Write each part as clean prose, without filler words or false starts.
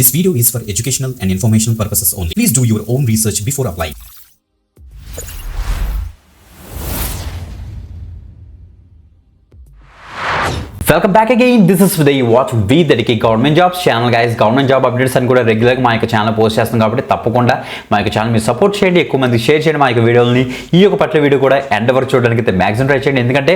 This video is for educational and informational purposes only. Please do your own research before applying. Welcome back again. This is the వాచ్ వి దడికి government jobs channel guys. Government job updates అని కూడా రెగ్యులర్గా మా యొక్క channel post చేస్తాం కాబట్టి తప్పకుండా మా యొక్క ఛానల్ మీరు సపోర్ట్ చేయండి, ఎక్కువ మంది షేర్ చేయండి మా యొక్క వీడియోని. ఈ యొక్క పట్ల వీడియో కూడా ఎండ్ వరకు చూడడానికి అయితే మ్యాక్సిమం ట్రై చేయండి, ఎందుకంటే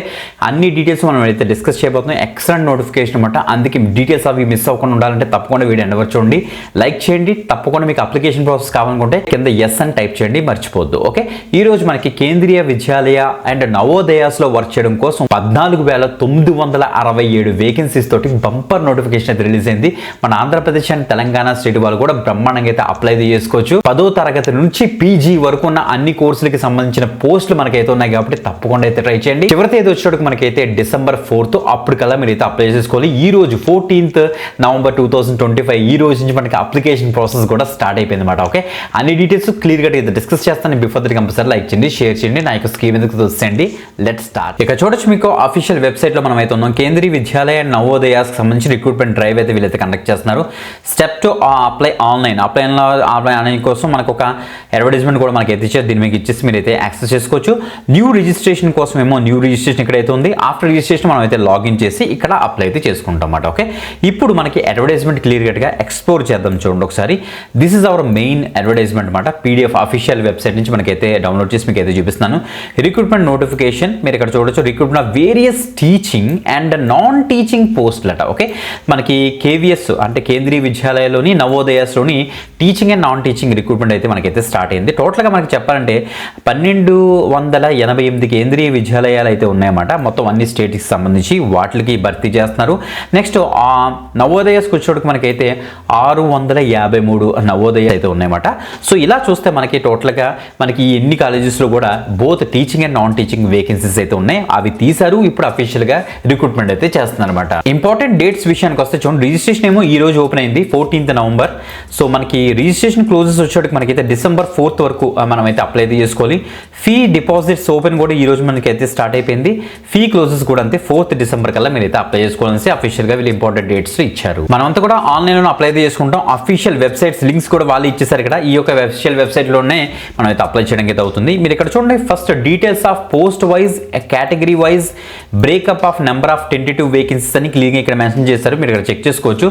అన్ని డీటెయిల్స్ మనం అయితే డిస్కస్ చేయబోతున్నాం. ఎక్సలెంట్ నోటిఫికేషన్ అనమాట, అందుకే డీటెయిల్స్ అవి మిస్ అవ్వకుండా ఉండాలంటే తప్పకుండా వీడియో ఎండ్ వరకు చూడండి, లైక్ చేయండి. తప్పకుండా మీకు అప్లికేషన్ ప్రాసెస్ కావాలనుకుంటే కింద ఎస్ అని టైప్ చేయండి, మర్చిపోవద్దు. ఓకే, ఈ రోజు మనకి కేంద్రీయ విద్యాలయ అండ్ నవోదయాస్లో వర్క్ చేయడం కోసం 14,967 వేకెన్సీస్ తోటి బంపర్ నోటిఫికేషన్ అయితే రిలీజ్ అయింది. మన ఆంధ్రప్రదేశ్ అండ్ తెలంగాణ స్టేట్ వాళ్ళు కూడా బ్రహ్మాండంగా అయితే అప్లై చేసుకోవచ్చు. 10వ తరగతి నుంచి పీజీ వరకు ఉన్న అన్ని కోర్సులకి సంబంధించిన పోస్టులు మనకైతే ఉన్నాయి కాబట్టి తప్పకుండా అయితే ట్రై చేయండి. చివరి తేదీ వచ్చేటప్పుడు మనకైతే December 4th, అప్పటికల్లా మీరు అయితే అప్లై చేసుకోవాలి. ఈ రోజు 14th November 2025 ఈ రోజు నుంచి మనకి అప్లికేషన్ ప్రాసెస్ కూడా స్టార్ట్ అయిపోయింది అనమాట. ఓకే, అన్ని డీటెయిల్స్ క్లియర్ గా అయితే డిస్కస్ చేస్తాను. బిఫోర్ దట్ కంపల్సరీ లైక్ చేయండి, షేర్ చేయండి, నా యొక్క స్కీమ్ ఎందుకు చూసేయండి. Let start. ఇక చూడొచ్చు, మీకు అఫీషియల్ వెబ్సైట్ లో మనం అయితే ఉన్నాం. కేంద్రీయ విద్యాలయ అండ్ నవోదయాస్కి సంబంధించి రిక్రూట్మెంట్ డ్రైవ్ అయితే వీళ్ళైతే కండక్ట్ చేస్తున్నారు. Step to apply online. Apply online కోసం మనకు ఒక అడ్వర్టైజ్మెంట్ కూడా మనకి అయితే ఇచ్చారు, దీని మీకు ఇచ్చేసి మీరు అయితే యాక్సెస్ చేసుకోవచ్చు. న్యూ రిజిస్ట్రేషన్ కోసం ఏమో న్యూ రిజిస్ట్రేషన్ ఇక్కడైతే ఉంది. ఆఫ్టర్ రిజిస్ట్రేషన్ మనం అయితే లాగిన్ చేసి ఇక్కడ అప్లై అయితే చేసుకుంటాం అన్నమాట. ఓకే, ఇప్పుడు మనకి అడ్వర్టైజ్మెంట్ క్లియర్ కట్గా ఎక్స్ప్లోర్ చేద్దాం. చూడండి ఒకసారి. This is our main advertisement అనమాట. పీడిఎఫ్ అఫీషియల్ వెబ్సైట్ నుంచి మనకైతే డౌన్లోడ్ చేసి మీకు అయితే చూపిస్తున్నాను. రిక్రూట్మెంట్ నోటిఫికేషన్ మీరు ఇక్కడ చూడొచ్చు. Recruitment of various teaching and non teaching పోస్టులట. ఓకే, మనకి కేవీఎస్ అంటే కేంద్రీయ విద్యాలయాల్లోని నవోదయాస్లోని teaching and non teaching recruitment అయితే మనకైతే స్టార్ట్ అయింది. టోటల్గా మనకి చెప్పాలంటే 1288 కేంద్రీయ విద్యాలయాలు అయితే ఉన్నాయన్నమాట. మొత్తం అన్ని స్టేట్కి సంబంధించి వాటికి భర్తీ చేస్తున్నారు. నెక్స్ట్ నవోదయాస్కి వచ్చేటికి మనకైతే 653 నవోదయ అయితే ఉన్నాయన్నమాట. సో ఇలా చూస్తే మనకి టోటల్గా మనకి ఎన్ని కాలేజెస్లో కూడా both teaching and non teaching vacancies అయితే ఉన్నాయి. అవి తీశారు, ఇప్పుడు అఫీషియల్గా రిక్రూట్మెంట్ అయితే చేస్తున్నారు అనమాట. ఇంపార్టెంట్ డేట్స్ విషయానికి వస్తే చూడండి, రిజిస్ట్రేషన్ ఏమో ఈ రోజు ఓపెన్ అయింది 14th November. సో మనకి రిజిస్ట్రేషన్ క్లోజెస్ వచ్చేటికి మనకైతే December 4th వరకు మనం అయితే అప్లై అయితే చేసుకోవాలి. ఫీ డిపాజిట్స్ ఓపెన్ కూడా ఈ రోజు మనకి అయితే స్టార్ట్ అయిపోయింది. ఫీ క్లోజెస్ కూడా అంతే 4th December కల్లా మీరు అయితే అప్లై చేసుకోవాలని అఫీషియల్గా వీళ్ళు ఇంపార్టెంట్ డేట్స్ ఇచ్చారు. మనమంతా కూడా ఆన్లైన్లో అప్లై అయితే చేసుకుంటాం. అఫీషియల్ వెబ్సైట్స్ లింక్స్ కూడా వాళ్ళు ఇచ్చేసారు ఇక్కడ. ఈ యొక్క అఫీషియల్ వెబ్సైట్లోనే మనం అయితే అప్లై చేయడానికి అయితే అవుతుంది. మీరు ఇక్కడ చూడండి, first details of post wise, category wise, breakup of number of tentative vacancies అని క్లియర్గా ఇక్కడ మెన్షన్ చేస్తారు, మీరు ఇక్కడ చెక్ చేసుకోవచ్చు.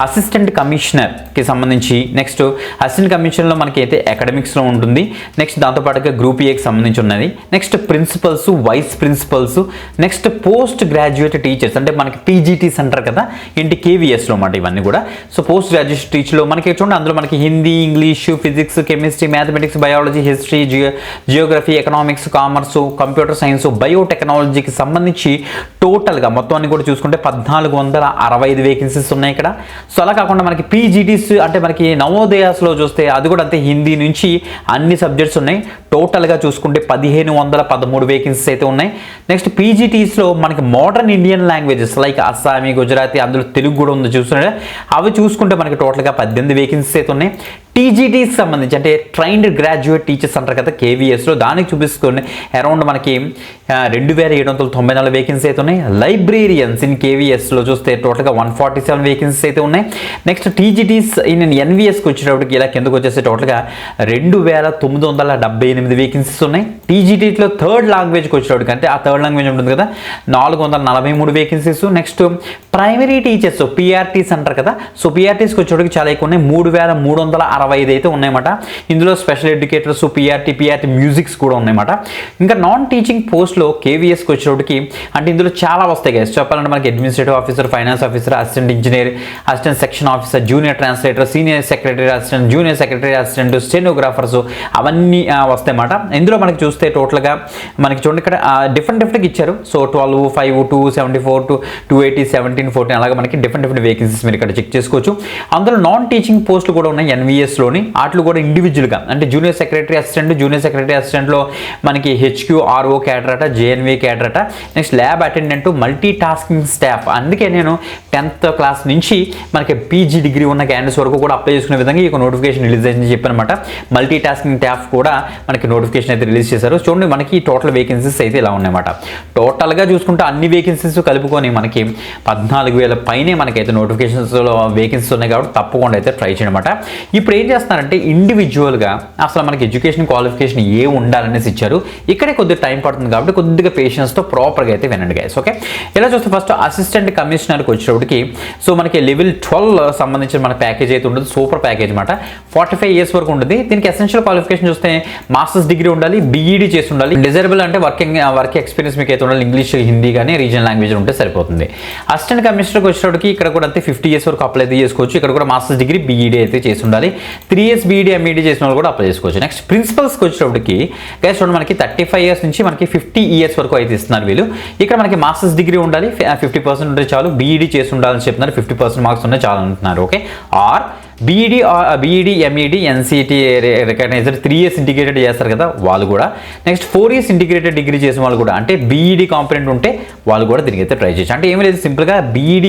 అసిస్టెంట్ కమిషనర్కి సంబంధించి నెక్స్ట్ అసిస్టెంట్ కమిషనర్లో మనకి అయితే అకాడమిక్స్లో ఉంటుంది. నెక్స్ట్ దాంతోపాటుగా గ్రూప్ ఏకి సంబంధించి ఉన్నది. Next principals, vice principals, next post graduate teachers అంటే మనకి పీజీటీస్ అంటారు కదా, ఏంటి కేవీఎస్లో అన్నమాట ఇవన్నీ కూడా. సో పోస్ట్ గ్రాడ్యుయేట్ టీచర్లో మనకి చూడండి, అందులో మనకి Hindi, English, physics, chemistry, mathematics, biology, history, geography, economics, commerce, computer science, బయోటెక్నాలజీకి సంబంధించి టోటల్గా మొత్తం అన్ని కూడా చూసుకుంటే 1465 వేకెన్సీస్ ఉన్నాయి ఇక్కడ. సో అలా కాకుండా మనకి పీజీటీస్ అంటే మనకి నవోదయాస్లో చూస్తే అది కూడా అంతే, హిందీ నుంచి అన్ని సబ్జెక్ట్స్ ఉన్నాయి. టోటల్గా చూసుకుంటే 1513 వేకెన్సీస్ అయితే ఉన్నాయి. నెక్స్ట్ పీజీటీస్లో మనకి modern Indian languages like Assamese, Gujarati, అందులో తెలుగు కూడా ఉంది చూస్తుంటే, అవి చూసుకుంటే మనకి టోటల్గా 18 వేకెన్సీస్ అయితే ఉన్నాయి. టీజీటీకి సంబంధించి అంటే ట్రైన్డ్ గ్రాడ్యుయేట్ టీచర్స్ అంటారు కదా కేవీఎస్లో, దానికి చూపిస్తుంది అరౌండ్ మనకి 2794 వేకెన్సీ అయితే ఉన్నాయి. లైబ్రేరియన్స్ ఇన్ కేవీఎస్లో చూస్తే టోటల్గా 147 వేకెన్సీస్ అయితే ఉన్నాయి. నెక్స్ట్ టీజీటీస్ ఇన్ ఎన్వీఎస్కి వచ్చేటప్పటికి ఇలా కిందకు వచ్చేసి టోటల్గా 2978 వేకెన్సీస్ ఉన్నాయి. టీజీటీలో థర్డ్ లాంగ్వేజ్కి వచ్చేటప్పటికి అంటే ఆ థర్డ్ లాంగ్వేజ్ ఉంటుంది కదా, 443 వేకెన్సీస్. నెక్స్ట్ ప్రైమరీ టీచర్స్ పీఆర్టీస్ అంటారు కదా, సో పీఆర్టీస్కి వచ్చేటప్పటికి చాలా ఎక్కువ ఉన్నాయి, 3365 అయితే ఉన్నాయన్నమాట. ఇందులో స్పెషల్ ఎడ్యుకేటర్స్, పీఆర్టీ మ్యూజిక్స్ కూడా ఉన్నాయన్నమాట. ఇంకా నాన్ టీచింగ్ పోస్ట్లో కేవీఎస్కి వచ్చేటప్పటికి అంటే ఇందులో చాలా వస్తాయి గైస్. చెప్పాలంటే మనకి administrative officer, finance officer, assistant engineer, assistant section officer, junior translator, senior secretary assistant, junior secretary assistant, stenographers, అవన్నీ వస్తాయన్నమాట. ఇందులో మనకి చూస్తే టోటల్గా మనకి చూడండి ఇక్కడ డిఫరెంట్గా ఇచ్చారు. సో 12, 5, 2, 74, 280, 17, 14 అలాగే మనకి డిఫరెంట్ వేకెన్సీస్ మీరు ఇక్కడ చెక్ చేసుకోవచ్చు. అందులో నాన్ టీచింగ్ పోస్టులు కూడా ఉన్నాయి. ఎన్వీఎస్ స్టేట్స్లోని వాటిలో కూడా ఇండివిజువల్గా అంటే జూనియర్ సెక్రటరీ అసిస్టెంట్లో మనకి HQRO క్యాడర్ అట, JNV క్యాడర్ అట, next lab attendant, multi tasking staff. అందుకే నేను 10th క్లాస్ నుంచి మనకి PG డిగ్రీ ఉన్న క్యాండిడేట్స్ వరకు కూడా అప్లై చేసుకునే విధంగా ఈ నోటిఫికేషన్ రిలీజ్ అయిందని చెప్పానమాట. మల్టీ టాస్కింగ్ స్టాఫ్ కూడా మనకి నోటిఫికేషన్ అయితే రిలీజ్ చేశారు. చూడండి మనకి టోటల్ వేకెన్సీస్ అయితే ఇలా ఉన్నాయన్నమాట. టోటల్గా చూసుకుంటే అన్ని వేకెన్సీస్ కలుపుకొని మనకి 14,000 పైనే మనకైతే నోటిఫికేషన్స్లో వేకెన్సీస్ ఉన్నాయి కాబట్టి తప్పకుండా అయితే ట్రై చేయనమాట. ఇప్పుడు ఏం చేస్తున్నారంటే ఇండివిజువల్గా అసలు మనకి ఎడ్యుకేషన్ క్వాలిఫికేషన్ ఏ ఉండాలనేసి ఇచ్చారు. ఇక్కడే కొద్దిగా టైం పడుతుంది కాబట్టి కొద్దిగా పేషెన్స్తో ప్రాపర్గా అయితే వినండి గైస్. ఓకే, ఇలా చూస్తే ఫస్ట్ అసిస్టెంట్ కమిషనర్కి వచ్చేటప్పటికి సో మనకి లెవెల్ 12 సంబంధించిన మన ప్యాకేజ్ అయితే ఉంటుంది. సూపర్ ప్యాకేజ్ అనమాట. 45 years వరకు ఉంటుంది. దీనికి ఎసెన్షియల్ క్వాలిఫికేషన్ చూస్తే మాస్టర్స్ డిగ్రీ ఉండాలి, BEd చేసి ఉండాలి. డిజైరబుల్ అంటే వర్క్ ఎక్స్పీరియన్స్ మీకు అయితే ఉండాలి. ఇంగ్లీష్, హిందీ కానీ రీజనల్ లాంగ్వేజ్ ఉంటే సరిపోతుంది. అసిస్టెంట్ కమిషనర్కి వచ్చేటప్పటికి ఇక్కడ కూడా అంతే 50 years వరకు అప్లై అయితే చేసుకోవచ్చు. ఇక్కడ కూడా మాస్టర్స్ డిగ్రీ BEd అయితే చేసి ఉండాలి. 3 years BEd MEd చేసిన వాళ్ళు కూడా అప్లై చేసుకోవచ్చు. నెక్స్ట్ ప్రిన్సిపల్స్కి వచ్చేటప్పటికి గైస్ చూడండి మనకి 35 years నుంచి మనకి 50 years వరకు అయితే ఇస్తున్నారు వీళ్ళు. ఇక్కడ మనకి మాస్టర్స్ డిగ్రీ ఉండాలి, 50% ఉంటే చాలు. BEd చేసి ఉండాలని చెప్తున్నారు, 50% మార్క్స్ ఉన్నాయి చాలు అంటున్నారు. Okay, or BEd MEd NCT recognized 3 years integrated చేస్తారు కదా వాళ్ళు కూడా. నెక్స్ట్ 4 years ఇంటిగ్రేటెడ్ డిగ్రీ చేసిన వాళ్ళు కూడా అంటే BEd కాంపొనెంట్ ఉంటే వాళ్ళు కూడా దీనికి అయితే ట్రై చేయొచ్చు. అంటే ఏమీ లేదు, సింపుల్గా BEd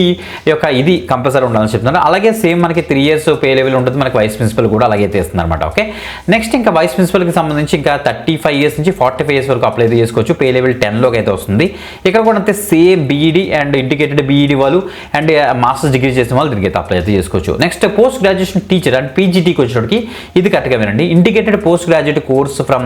యొక్క ఇది కంపల్సరీ ఉండాలని చెప్తున్నారు. అలాగే సేమ్ మనకి 3 years పే లెవెల్ ఉంటుంది. మనకి వైస్ ప్రిన్సిపల్ కూడా అలాగే చేస్తున్నారు అనమాట. ఓకే, నెక్స్ట్ ఇంకా వైస్ ప్రిన్సిపల్కి సంబంధించి ఇంకా 35 years నుంచి 45 years వరకు అప్లై చేసుకోవచ్చు. పే లెవెల్ 10లోకి అయితే వస్తుంది. ఇక్కడ కూడా అంతే same BEd and integrated BEd వాళ్ళు అండ్ మాస్టర్స్ డిగ్రీ చేసిన వాళ్ళు దీనికి అయితే అప్లై అయితే చేసుకోవచ్చు. Next post graduation teacher and PGTకి వచ్చేటప్పటికి ఇది కరెక్ట్గా వినండి. Integrated post graduate course from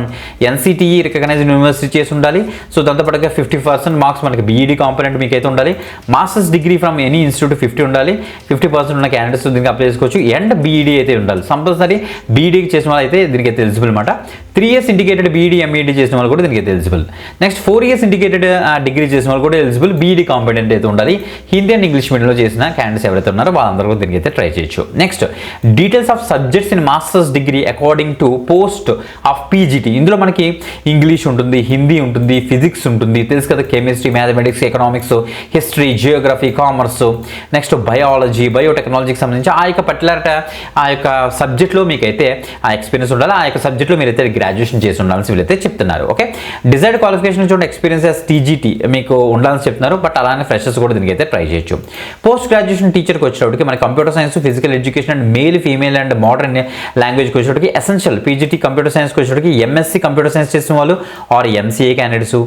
NCTE recognised university చేసి ఉండాలి. సో దాంతోపాటుగా 50% మార్క్స్ మనకి BEd కాంపొనెంట్ మీకు అయితే ఉండాలి. Masters degree from any institute 50 ఉండాలి. 50% ఉన్న క్యాండిడేట్స్ దీనికి అప్లై చేసుకోవచ్చు. అండ్ BEd అయితే ఉండాలి. కంపల్సరీ BEd చేసిన వాళ్ళు అయితే దీనికి అయితే ఎలిజిబుల్ అనమాట. 3 years ఇంటిగ్రేటెడ్ BEd MEd చేసిన వాళ్ళు కూడా దీనికి అయితే eligible. Next 4 years integrated degree చేసిన వాళ్ళు కూడా ఎలిజిబుల్. BEd కాంపొనెంట్ అయితే ఉండాలి. హిందీ అండ్ ఇంగ్లీష్ మీడియంలో చేసిన క్యాండిడేట్స్ ఎవరైతే ఉన్నారో వాళ్ళందరూ కూడా దీనికి అయితే ట్రై చేయొచ్చు. Next details of subjects in masters degree according to post of PGT. ఇందులో మనకి ఇంగ్లీష్ ఉంటుంది, హిందీ ఉంటుంది, ఫిజిక్స్ ఉంటుంది, తెలుసు కదా, chemistry, mathematics, economics, history, geography, commerce, next biology, బయోటెక్నాలజీకి సంబంధించి ఆ యొక్క పర్టికులర్ ఆ యొక్క సబ్జెక్ట్లో మీకైతే ఆ ఎక్స్పీరియన్స్ ఉండాలి. ఆ యొక్క సబ్జెక్ట్లో మీరైతే గ్రాడ్యుయేషన్ చేసి ఉండాలని వీళ్ళైతే చెప్తున్నారు. ఓకే, డిజైర్డ్ క్వాలిఫికేషన్ చూడండి ఎక్స్పీరియన్స్ యాజ్ TGT మీకు ఉండాలని చెప్తున్నారు. బట్ అలానే ఫ్రెషర్స్ కూడా దీనికి అయితే ట్రై చేయొచ్చు. పోస్ట్ గ్రాడ్యుయేషన్ టీచర్కి వచ్చేటప్పటికి మన computer science, physical education and male, female and modern లాంగ్వేజ్కి వచ్చేటప్పటికి ఎసెన్షియల్ PGT కంప్యూటర్ సైన్స్కి వచ్చేటప్పటికి MSc కంప్యూటర్ సైన్స్ చేసిన వాళ్ళు or MCA candidates,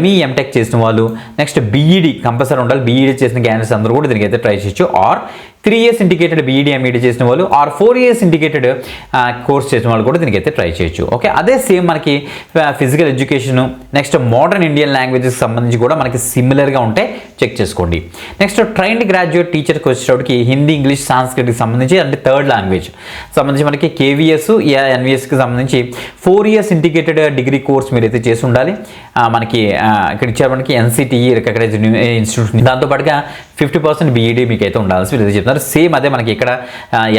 ME MTech చేసిన వాళ్ళు, నెక్స్ట్ BEd కంపల్సరీ ఉండాలి. BEd చేసిన క్యాండిడేట్స్ అందరూ కూడా దీనికి అయితే ట్రై చేయొచ్చు. Or 3 years integrated BEd MEd చేసిన వాళ్ళు ఆర్ 4 years ఇంటిగ్రేటెడ్ కోర్స్ చేసిన వాళ్ళు కూడా దీనికి అయితే ట్రై చేయొచ్చు. ఓకే, అదే సేమ్ మనకి physical education, next modern Indian languages సంబంధించి కూడా మనకి సిమిలర్గా ఉంటే చెక్ చేసుకోండి. నెక్స్ట్ ట్రైన్డ్ గ్రాడ్యుయేట్ టీచర్కి వచ్చేటప్పటికి హిందీ, ఇంగ్లీష్, సాంస్క్రిట్కి సంబంధించి అంటే థర్డ్ లాంగ్వేజ్ సంబంధించి మనకి KVS, NVSకి సంబంధించి 4 years ఇంటిగ్రేటెడ్ డిగ్రీ కోర్స్ మీరైతే చేసి ఉండాలి. మనకి ఇక్కడ ఇచ్చారు మనకి NCTE రికగ్నైజ్డ్ ఇన్స్టిట్యూట్. దాంతోపాటుగా 50% BEd మీకు అయితే ఉండాల్సి వీళ్ళు చెప్తున్నారు. సేమ్ అదే మనకి ఇక్కడ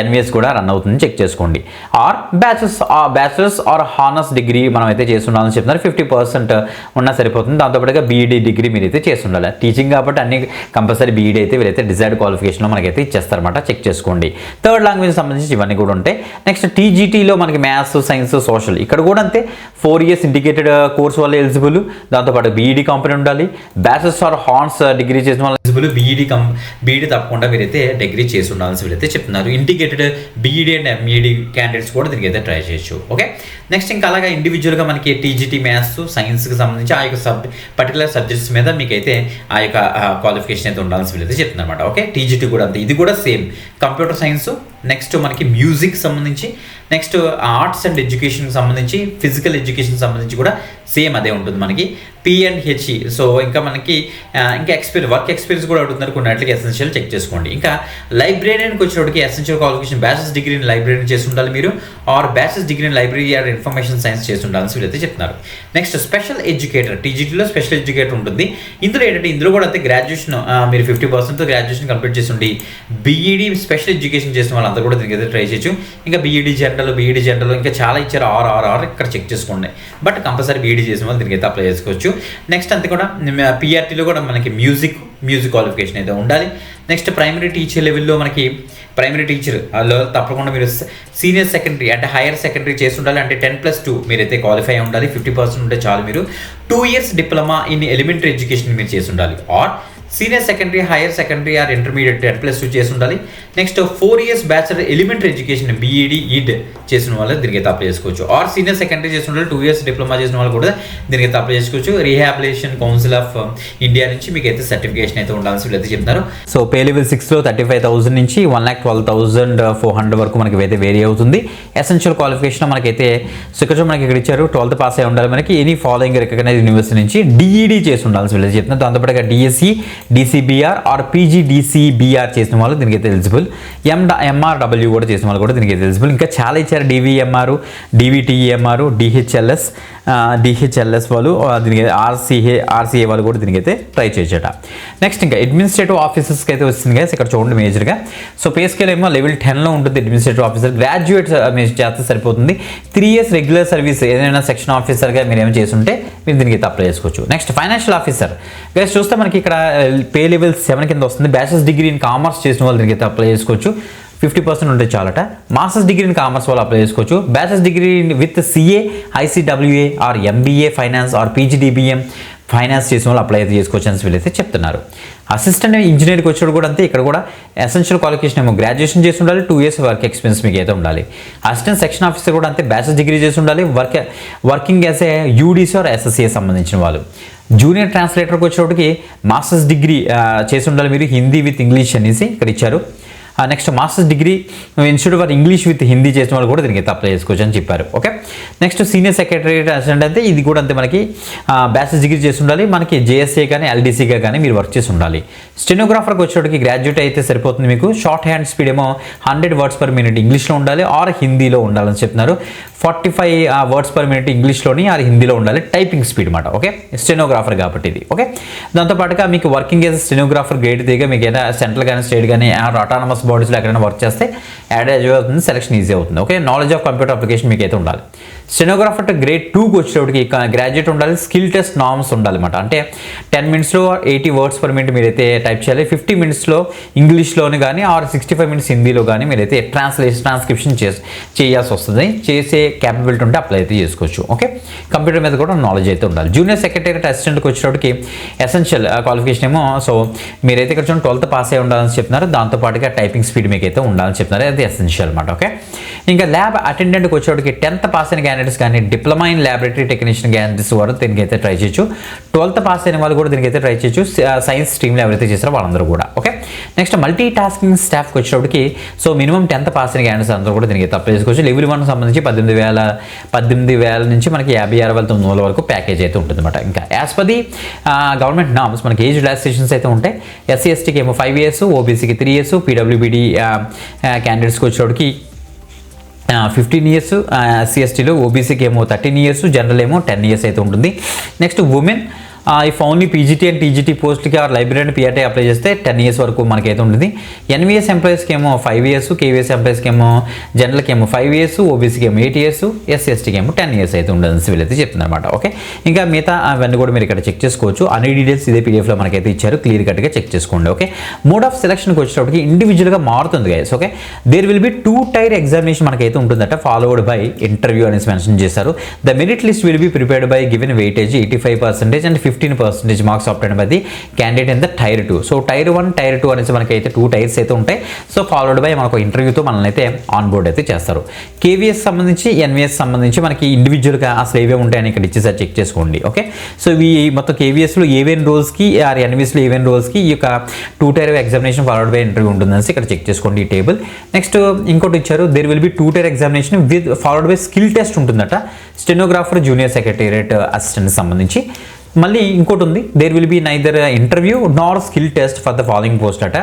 NVS కూడా రన్ అవుతుంది, చెక్ చేసుకోండి. Or bachelors or honours degree మనం అయితే చేసి ఉండాలని చెప్తున్నారు. 50% ఉన్నా సరిపోతుంది. దాంతోపాటుగా BEd డిగ్రీ మీరు అయితే చేసి ఉండాలి. టీచింగ్ కాబట్టి అన్ని కంపల్సరీ BEd అయితే వీళ్ళైతే డిజైర్డ్ క్వాలిఫికేషన్లో మనకైతే ఇచ్చేస్తారన్నమాట, చెక్ చేసుకోండి. థర్డ్ లాంగ్వేజ్ సంబంధించి ఇవన్నీ కూడా ఉంటాయి. నెక్స్ట్ TGTలో మనకి మ్యాథ్స్, సైన్స్, సోషల్ ఇక్కడ కూడా అంతే 4 years ఇంటిగ్రేటెడ్ కోర్స్ వాళ్ళు ఎలిజిబుల్. దాంతోపాటు BEd కాంపొనెంట్ ఉండాలి. బ్యాచిలర్స్ ఆర్ హానర్స్ డిగ్రీ చేసిన వాళ్ళు ఎలిజిబుల్. BEd తప్పకుండా మీరైతే డిగ్రీ చేసి ఉండాల్సి వీళ్ళైతే చెప్తున్నారు. Integrated BEd and MEd candidates కూడా దీనికి అయితే ట్రై చేయొచ్చు. ఓకే, నెక్స్ట్ ఇంకా అలాగా ఇండివిజువల్గా మనకి TGT మ్యాథ్స్, సైన్స్కి సంబంధించి ఆ యొక్క పర్టికులర్ సబ్జెక్ట్స్ మీద మీకైతే ఆ యొక్క క్వాలిఫికేషన్ అయితే ఉండాల్సి వీళ్ళైతే చెప్తున్నారు అనమాట. ఓకే, TGT కూడా అంతే. ఇది కూడా సేమ్ కంప్యూటర్ సైన్స్, నెక్స్ట్ మనకి మ్యూజిక్ సంబంధించి, నెక్స్ట్ ఆర్ట్స్ అండ్ ఎడ్యుకేషన్కి సంబంధించి, ఫిజికల్ ఎడ్యుకేషన్ సంబంధించి కూడా సేమ్ అదే ఉంటుంది మనకి. P&HE. సో ఇంకా మనకి ఇంకా వర్క్ ఎక్స్పీరియన్స్ కూడా అడుగుతున్నారు కొన్ని వాటికి ఎసెన్షియల్ చెక్ చేసుకోండి. ఇంకా లైబ్రేరియన్కి వచ్చేటప్పటికి essential qualification bachelors degree in library చేసి ఉండాలి మీరు, or bachelors degree in library or information science చేసి ఉండాలని వీళ్ళైతే చెప్తున్నారు. నెక్స్ట్ స్పెషల్ ఎడ్యుకేటర్, TGTలో స్పెషల్ ఎడ్యుకేటర్ ఉంటుంది. ఇందులో ఏంటంటే ఇందులో కూడా అయితే గ్రాడ్యుయేషన్ మీరు 50% గ్రాడ్యుయేషన్ కంప్లీట్ చేసి ఉండి BEd స్పెషల్ ఎడ్యుకేషన్ చేసిన వాళ్ళందరూ కూడా దీనికి అయితే ట్రై చేయొచ్చు. ఇంకా BEd జనరల్ ఇంకా చాలా ఇచ్చారు. ఆర్ ఇక్కడ చెక్ చేసుకోండి. బట్ కంపల్సరీ BEd చేసిన వాళ్ళు దీనికి అయితే అప్లై చేసుకోవచ్చు. నెక్స్ట్ అంతే కూడా PRTలో కూడా మనకి మ్యూజిక్ క్వాలిఫికేషన్ అయితే ఉండాలి. నెక్స్ట్ ప్రైమరీ టీచర్ లెవెల్లో మనకి ప్రైమరీ టీచర్ లో తప్పకుండా మీరు సీనియర్ సెకండరీ అంటే హైయర్ సెకండరీ చేసి ఉండాలి. అంటే 10+2 మీరైతే క్వాలిఫై ఉండాలి. 50% ఉంటే చాలు. మీరు 2 years diploma in elementary education మీరు చేసి ఉండాలి. Or senior secondary, higher secondary or intermediate 10+2 చేసి ఉండాలి. Next 4 years bachelor elementary education BEd Ed చేసిన వాళ్ళు దీనికి అప్లై చేసుకోవచ్చు. ఆర్ సీనియర్ సెకండరీ చేసిన వాళ్ళు 2 years డిప్లొమా చేసిన వాళ్ళు కూడా దీనికి అప్లై చేసుకోవచ్చు. రీహాబిలిటేషన్ కౌన్సిల్ ఆఫ్ ఇండియా నుంచి మీకు అయితే సర్టిఫికేషన్ అయితే ఉండాల్సి వీళ్ళైతే చెప్తున్నారు. సో పే లెవెల్ 6లో 35,000 నుంచి 1,12,400 వరకు మనకి అయితే వేరీ అవుతుంది. ఎసెన్షియల్ క్వాలిఫికేషన్ మనకైతే మనకి ఇక్కడ ఇచ్చారు. 12th పాస్ అయి ఉండాలి. మనకి ఎనీ ఫాలోయింగ్ రికగ్నైజ్డ్ యూనివర్సిటీ నుంచి డిఈడి చేసి ఉండాల్సి వీళ్ళైతే చెప్తున్నారు. దాంతోపాటుగా డిఎస్సి, డిసిబిఆర్ ఆర్ పీజీడిసిబిఆర్ చేసిన వాళ్ళు దీనికి అయితే ఎలిజిబుల్. ఎంఆర్డబ్ల్యూ కూడా చేసిన వాళ్ళు కూడా దీనికి అయితే ఎలిజిబుల్. ఇంకా చాలా ఇచ్చారు. డివిఎంఆర్, డివిటిఎంఆర్, డిహెచ్ఎల్ఎస్ వాళ్ళు దీనికి ఆర్సీఏ వాళ్ళు కూడా దీనికైతే ట్రై చేయొచ్చట. నెక్స్ట్ ఇంకా అడ్మినిస్ట్రేటివ్ ఆఫీసర్స్కి అయితే వస్తుంది కదా, ఇక్కడ చూడండి మేజర్గా. సో పే స్కేల్ ఏమో లెవెల్ 10లో ఉంటుంది. అడ్మినిస్ట్రేటివ్ ఆఫీసర్ గ్రాడ్యుయేట్ మీరు చేస్తే సరిపోతుంది. 3 years రెగ్యులర్ సర్వీస్ ఏదైనా సెక్షన్ ఆఫీసర్గా మీరు ఏమైనా చేస్తుంటే మీరు దీనికి అయితే అప్లై చేసుకోవచ్చు. నెక్స్ట్ ఫైనాన్షియల్ ఆఫీసర్ గైస్ చూస్తే మనకి ఇక్కడ పే లెవెల్ 7 కింద వస్తుంది. బ్యాచిలర్స్ డిగ్రీ ఇన్ కామర్స్ చేసిన వాళ్ళు దీనికి అయితే అప్లై చేసుకోవచ్చు. 50% ఉంటే చాలట. మాస్టర్స్ డిగ్రీ ఇన్ కామర్స్ వాళ్ళు అప్లై చేసుకోవచ్చు. Bachelors degree with CA, ICWA or MBA finance or PGDBM finance చేసిన వాళ్ళు అప్లై అయితే చేసుకోవచ్చు అని వీళ్ళైతే చెప్తున్నారు. అసిస్టెంట్ ఇంజనీర్కి వచ్చాడు కూడా అంతే. ఇక్కడ కూడా ఎసెన్షియల్ క్వాలిఫికేషన్ ఏమో గ్రాడ్యుయేషన్ చేసి ఉండాలి. 2 years వర్క్ ఎక్స్పీరియన్స్ మీకు అయితే ఉండాలి. అసిస్టెంట్ సెక్షన్ ఆఫీసర్ కూడా అంతే. బ్యాచిలర్స్ డిగ్రీ చేసి ఉండాలి. Working as a UDC or SSCA సంబంధించిన వాళ్ళు. జూనియర్ ట్రాన్స్లేటర్కి వచ్చేటికి మాస్టర్స్ డిగ్రీ చేసి ఉండాలి మీరు, హిందీ విత్ ఇంగ్లీష్ అనేసి ఇక్కడ ఇచ్చారు. Next masters degree institute for English with Hindi చేసిన వాళ్ళు కూడా దీనికి అప్లై చేసుకోవచ్చు అని చెప్పారు. Okay, next senior secretary assistant అయితే ఇది కూడా అంతే. మనకి బ్యాచిలర్స్ డిగ్రీ చేసి ఉండాలి. మనకి జేఎస్ఏ కానీ ఎల్డీసీగా కానీ మీరు వర్క్ చేసి ఉండాలి. స్టెనోగ్రాఫర్కి వచ్చేటికి గ్రాడ్యుయేట్ అయితే సరిపోతుంది మీకు. షార్ట్ హ్యాండ్ స్పీడ్ ఏమో 100 words per minute ఇంగ్లీష్లో ఉండాలి ఆర్ హిందీలో ఉండాలని చెప్తున్నారు. 45 words per minute ఇంగ్లీష్లోని ఆర్ హిందీలో ఉండాలి. టైపింగ్ స్పీడ్ మాట. ఓకే, స్టెనోగ్రాఫర్ కాబట్టి ఇది. ఓకే, దాంతోపాటుగా మీకు వర్కింగ్ యాజ్ స్టెనోగ్రాఫర్ గ్రేడ్ దిగా మీకు ఏదైనా సెంట్రల్ కానీ స్టేట్ కానీ ఆటోనమస్ బాడీస్లో ఎక్కడైనా వర్క్ చేస్తే యాడ్ అవుతుంది, సెలక్షన్ ఈజీ అవుతుంది. Okay, knowledge of computer application మీకు అయితే ఉండాలి. స్టెనోగ్రాఫర్ గ్రేడ్ 2కి వచ్చేటప్పటికి గ్రాడ్యుయేట్ ఉండాలి. స్కిల్ టెస్ట్ నార్మ్స్ ఉండాలి అన్నమాట. అంటే 10 minutesలో 80 words per minute మీరైతే టైప్ చేయాలి. 50 minutesలో ఇంగ్లీష్లోని కానీ ఆర్ 65 minutes హిందీలో కానీ మీరైతే ట్రాన్స్క్రిప్షన్ చేయాల్సి వస్తుంది. చేసే క్యాపబిలిటీ ఉంటే అప్లై అయితే చేసుకోవచ్చు. ఓకే, కంప్యూటర్ మీద కూడా నాలెడ్జ్ అయితే ఉండాలి. జూనియర్ సెక్రటరీ అసిస్టెంట్కి వచ్చేటప్పటికి ఎసెన్షియల్ క్వాలిఫికేషన్ ఏమో సో మీరైతే ఇక్కడ చూడండి 12th పాస్ అయి ఉండాలని చెప్తున్నారు. దాంతోపాటుగా టైపింగ్ స్పీడ్ మీకు అయితే ఉండాలని చెప్తున్నారు. అది ఎసెన్షియల్ అనమాట. ఓకే, ఇంకా ల్యాబ్ అటెండెంట్కి వచ్చేటప్పటికి 10th పాస్ అయిన క్యాండిడేట్స్ కానీ diploma in laboratory technician candidates వారు దీనికి అయితే ట్రై చేయొచ్చు. 12th పాస్ అయిన వాళ్ళు కూడా దీనికి అయితే ట్రై చేయొచ్చు. సైన్స్ స్ట్రీమ్లో ఎవరైతే చేస్తారో వాళ్ళందరూ కూడా. ఓకే, నెక్స్ట్ మల్టీ టాస్కింగ్ స్టాఫ్కి వచ్చేటప్పటికి సో మినిమం 10th పాస్ అయిన క్యాండిడేట్స్ అందరూ కూడా దీనికి అప్లై చేసుకోవచ్చు. లెవెల్ 1 సంబంధించి 18,000 నుంచి మనకి 56,900 వరకు ప్యాకేజ్ అయితే ఉంటుంది అనమాట. ఇంకా as per the government norms మనకి ఏజ్ రిలాక్సేషన్స్ అయితే ఉంటాయి. ఎస్సీ ఎస్టీకి ఏమో 5 years, ఓబీసీకి 3 years, పీడబ్ల్యూబీడీ క్యాండిడేట్స్కి వచ్చేటప్పటికి 15 years, ఎస్సీఎస్టీలో ఓబీసీకి ఏమో 13 years, జనరల్ ఏమో 10 years అయితే ఉంటుంది. Next women if only PGT and TGT పోస్ట్కి or library and PRT apply చేస్తే 10 years వరకు మనకైతే ఉంటుంది. ఎన్వీఎస్ ఎంప్లాయీస్కి ఏమో 5 years, కేవీఎస్ ఎంప్లాయీస్కి ఏమో జనరల్కి ఏమో 5 years, ఓబీసీకి ఏమో 8 years, ఎస్సీఎస్టీకి ఏమో 10 years అయితే ఉండదు వీళ్ళైతే చెప్తున్నారు అనమాట. ఓకే, ఇంకా మిగతా అవన్నీ కూడా మీరు ఇక్కడ చెక్ చేసుకోవచ్చు. అన్ని డీటెయిల్స్ ఇదే పీడిఎఫ్లో మనకైతే ఇచ్చారు. క్లియర్ కట్గా చెక్ చేసుకోండి. ఓకే, మోడ్ ఆఫ్ సెలక్షన్కి వచ్చేటప్పటికి ఇండివిజువల్గా మారుతుంది guys. Okay, there will be 2-tier examination మనకైతే ఉంటుందట. ఫాలోవర్డ్ బై ఇంటర్వ్యూ అనేసి మెన్షన్ చేశారు. The merit list will be prepared by given weightage 85% and 15% marks opted by the candidate in the Tier 2. So Tier 1, Tier 2 అనేసి మనకైతే 2 tiers అయితే ఉంటాయి. So followed by మనకు ఇంటర్వ్యూతో మనల్ని అయితే ఆన్ బోర్డ్ అయితే చేస్తారు. కేవీఎస్ సంబంధించి ఎన్వీఎస్ సంబంధించి మనకి ఇండివిజువల్గా అసలు ఏవే ఉంటాయని ఇక్కడ ఇచ్చేసారి చెక్ చేసుకోండి. ఓకే, సో ఇవి మొత్తం కేవీఎస్లో ఏవేన్ రోల్స్కి ఆర్ ఎన్వీఎస్లో ఏవేన్ రోల్స్కి ఈ యొక్క 2-tier examination followed by interview ఉంటుందని ఇక్కడ చెక్ చేసుకోండి ఈ టేబుల్. నెక్స్ట్ ఇంకోటి ఇచ్చారు. There will be 2-tier examination with followed by skill test ఉంటుందట. స్టెనోగ్రాఫర్, జూనియర్ సెక్రటేరియట్ అసిస్టెంట్ సంబంధించి. మళ్ళీ ఇంకోటి ఉంది. There will be neither interview nor skill test for the following post అట.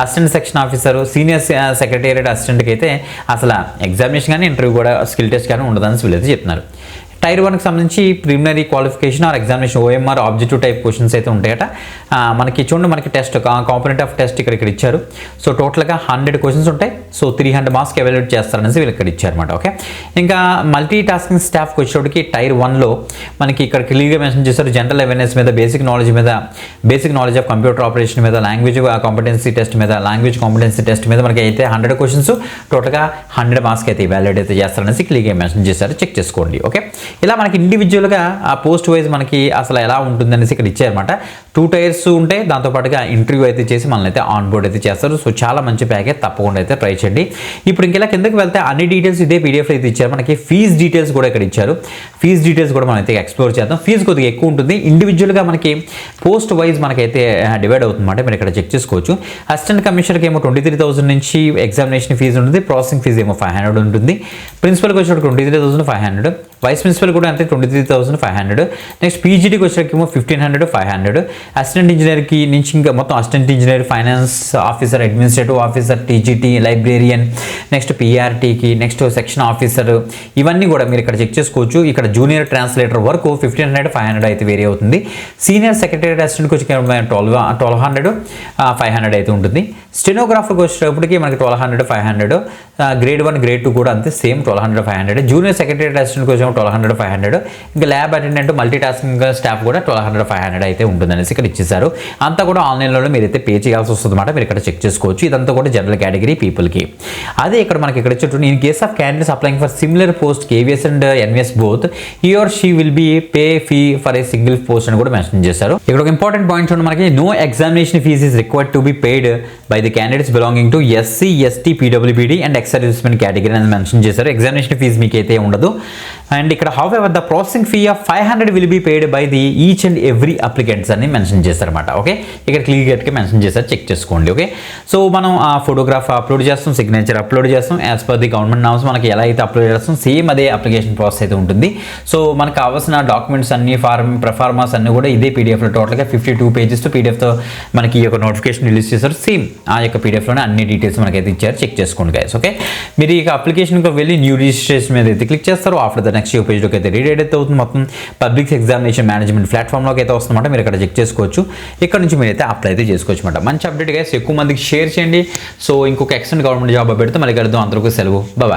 Assistant section officer, senior secretariat అసిస్టెంట్కి అయితే అసలు examination కానీ ఇంటర్వ్యూ కూడా స్కిల్ టెస్ట్ కానీ ఉండదని వీళ్ళైతే చెప్తున్నారు. టైర్ 1కి సంబంధించి preliminary qualification or examination OMR objective type questions అయితే ఉంటాయట. మనకి చూడండి, మనకి టెస్ట్ కాంపోనెంట్ ఆఫ్ టెస్ట్ ఇక్కడ ఇచ్చారు. సో టోటల్గా 100 క్వశ్చన్స్ ఉంటాయి. సో 300 మార్క్స్కి ఎవాల్యుయేట్ చేస్తారనేసి వీళ్ళు ఇక్కడ ఇచ్చారన్నమాట. ఓకే, ఇంకా మల్టీ టాస్కింగ్ స్టాఫ్కి వచ్చేటప్పటికి టైర్ 1లో మనకి ఇక్కడ క్లియర్గా మెన్షన్ చేశారు. జనరల్ అవేర్నెస్ మీద, basic knowledge of computer operation మీద, లాంగ్వేజ్ కాంపిటెన్సీ టెస్ట్ మీద, మనకి అయితే 100 క్వశ్చన్స్ టోటల్గా 100 మార్క్స్కి అయితే ఎవాల్యుయేట్ అయితే చేస్తారనేసి క్లియర్గా మెన్షన్ చేశారు. చెక్ చేసుకోండి. ఓకే, ఇలా మనకి ఇండివిజువల్గా ఆ పోస్ట్ వైజ్ మనకి అసలు ఎలా ఉంటుంది అనేసి ఇక్కడ ఇచ్చారన్నమాట. 2 టైర్స్ ఉంటాయి. దాంతోపాటుగా ఇంటర్వ్యూ అయితే చేసి మనల్ని అయితే ఆన్ బోర్డ్ అయితే చేస్తారు. సో చాలా మంచి ప్యాకేజ్, తప్పకుండా అయితే ట్రై చేయండి. ఇప్పుడు ఇంకెలా కిందకి వెళ్తే అన్ని డీటెయిల్స్ ఇదే పీడిఎఫ్లో అయితే ఇచ్చారు. మనకి ఫీజ్ డీటెయిల్స్ కూడా ఇక్కడ ఇచ్చారు. ఫీజ్ డీటెయిల్స్ కూడా మనం అయితే ఎక్స్ప్లోర్ చేద్దాం. ఫీజు కొద్దిగా ఎక్కువ ఉంటుంది. ఇండివిజువల్గా మనకి పోస్ట్ వైజ్ మనకైతే డివైడ్ అవుతుందన్నమాట. మీరు ఇక్కడ చెక్ చేసుకోవచ్చు. అసిస్టెంట్ కమిషనర్కి ఏమో 23,000 నుంచి ఎగ్జామినేషన్ ఫీజు ఉంటుంది. ప్రాసెసింగ్ ఫీజు ఏమో 500 ఉంటుంది. ప్రిన్సిపల్కి వచ్చేటప్పుడు 23,500. వైస్ ప్రిన్సిపల్ కూడా అంతే 23,500. నెక్స్ట్ పీజీడీకి వచ్చేటప్పుడు 1,500, 500. అసిస్టెంట్ ఇంజనీర్కి నుంచి ఇంకా మొత్తం assistant engineer, finance officer, administrative officer, TGT, librarian, next పీఆర్టీకి, నెక్స్ట్ సెక్షన్ ఆఫీసర్, ఇవన్నీ కూడా మీరు ఇక్కడ చెక్ చేసుకోవచ్చు. ఇక్కడ జూనియర్ ట్రాన్స్లేటర్ వరకు 1,500, 500 అయితే వేరే అవుతుంది. సీనియర్ సెక్రటరీ అసిస్టెంట్కి వచ్చి 1,200, 500 అయితే ఉంటుంది. స్టెనోగ్రాఫర్కి వచ్చేటప్పటికి మనకి 1,200, 500. గ్రేడ్ 1, గ్రేడ్ 2 కూడా అంతే సేమ్ 1,200, 500. జూనియర్ సెక్రటరీ అసిస్టెంట్కి వచ్చి 1,200, 500. ఇంకా lab attendant, multi tasking staff కూడా 1,200, 500 అయితే ఉంటుంది అనేసి ఇక్కడ ఇచ్చేసారు. అంతా కూడా ఆన్లైన్లో మీరైతే పే చేయాల్సి వస్తుంది అన్నమాట. మీరు ఇక్కడ చెక్ చేసుకోవచ్చు. ఇదంతా కూడా జనరల్ కేటగిరీ పీపుల్కి. అదే ఇక్కడ మనకి ఇక్కడ వచ్చేటప్పుడు in case of candidates applying for similar post KVS and NVS both, he or she will be pay fee for a single post అని కూడా మెన్షన్ చేశారు. ఇక్కడ ఒక ఇంపార్టెంట్ పాయింట్ చూడండి, మనకి no examination fees is required to be paid by the candidates belonging to SC, ST, పీడబ్ల్యూబీడీ and ex servicemen category అని mention చేశారు. ఎగ్జామినేషన్ ఫీజ్ మీకు అయితే ఉండదు. అండ్ ఇక్కడ however the processing fee of 500 will be paid by the each and every applicants అని mention చేశారన్నమాట. Okay, ఇక్కడ క్లియర్గా మెన్షన్ చేశారు. చెక్ చేసుకోండి. ఓకే, సో మనం ఆ ఫోటోగ్రాఫ్ అప్లోడ్ చేస్తాం, సిగ్నేచర్ అప్లోడ్ చేస్తాం. As per the government norms మనకి ఎలా అయితే అప్లోడ్ చేస్తాం సేమ్ అదే అప్లికేషన్ ప్రాసెస్ అయితే ఉంటుంది. సో మనకు కావాల్సిన డాక్యుమెంట్స్ అన్ని ప్రఫార్మాస్ అన్ని కూడా ఇదే పీడిఎఫ్లో టోటల్గా 52 పేజెస్తో పీడిఎఫ్తో మనకి ఈ యొక్క నోటిఫికేషన్ రిలీజ్ చేశారు. సేమ్ ఆ యొక్క పీడిఎఫ్లోనే అన్ని డీటెయిల్స్ మనకైతే ఇచ్చారు. చెక్ చేసుకోండి గైస్. ఓకే, మీరు ఈ అప్లికేషన్కి వెళ్ళి న్యూ రిజిస్ట్రేషన్ మీద అయితే క్లిక్ చేస్తారు. ఆఫ్టర్ ద నెక్స్ట్ పేజ్లోకి అయితే రీడైట్ అయితే అవుతుంది. మొత్తం పబ్లిక్ ఎగ్జామినేషన్ మేనేజ్మెంట్ ప్లాట్ఫామ్లోకి అయితే వస్తుందన్నమాట. మీరు ఇక్కడ చెక్ చేసుకోవచ్చు. ఇక్కడ నుంచి మీరైతే అప్లై అయితే చేసుకోవచ్చు అన్నమాట. మంచి అప్డేట్ గైస్, ఎక్కువ మందికి షేర్ చేయండి. సో ఇంకొక ఎక్స్టెంట్ గవర్నమెంట్ జాబ్ పెడితే మళ్ళీ కలుద్దాం. అందరికీ సెలవు. బాయ్.